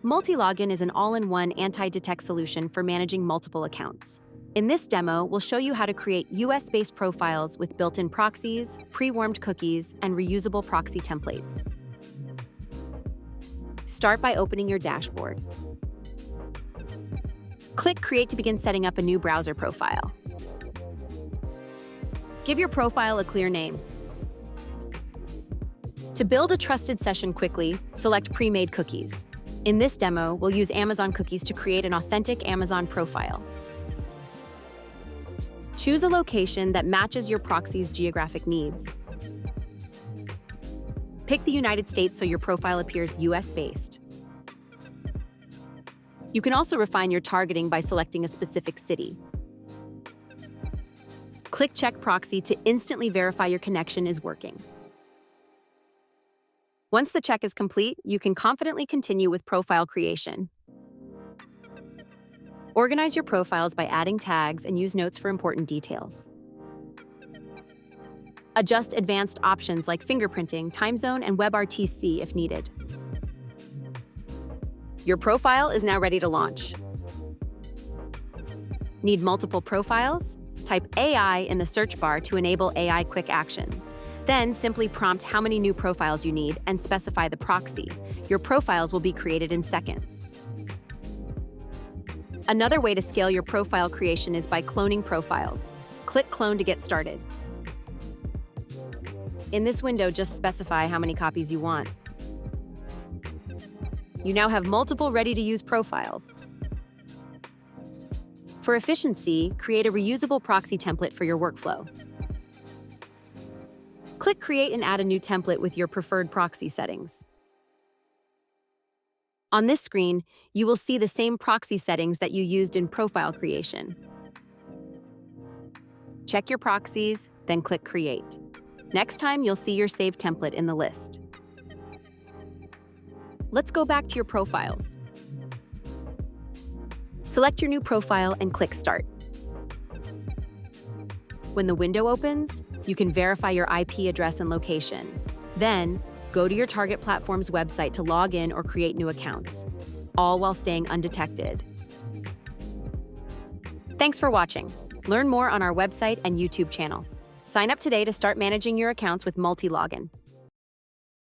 Multilogin is an all-in-one anti-detect solution for managing multiple accounts. In this demo, we'll show you how to create US-based profiles with built-in proxies, pre-warmed cookies, and reusable proxy templates. Start by opening your dashboard. Click Create to begin setting up a new browser profile. Give your profile a clear name. To build a trusted session quickly, select pre-made cookies. In this demo, we'll use Amazon cookies to create an authentic Amazon profile. Choose a location that matches your proxy's geographic needs. Pick the United States so your profile appears US-based. You can also refine your targeting by selecting a specific city. Click Check Proxy to instantly verify your connection is working. Once the check is complete, you can confidently continue with profile creation. Organize your profiles by adding tags and use notes for important details. Adjust advanced options like fingerprinting, time zone, and WebRTC if needed. Your profile is now ready to launch. Need multiple profiles? Type AI in the search bar to enable AI quick actions. Then simply prompt how many new profiles you need and specify the proxy. Your profiles will be created in seconds. Another way to scale your profile creation is by cloning profiles. Click Clone to get started. In this window, just specify how many copies you want. You now have multiple ready-to-use profiles. For efficiency, create a reusable proxy template for your workflow. Click Create and add a new template with your preferred proxy settings. On this screen, you will see the same proxy settings that you used in profile creation. Check your proxies, then click Create. Next time, you'll see your saved template in the list. Let's go back to your profiles. Select your new profile and click Start. When the window opens, you can verify your IP address and location. Then, go to your target platform's website to log in or create new accounts, all while staying undetected. Thanks for watching. Learn more on our website and YouTube channel. Sign up today to start managing your accounts with Multilogin.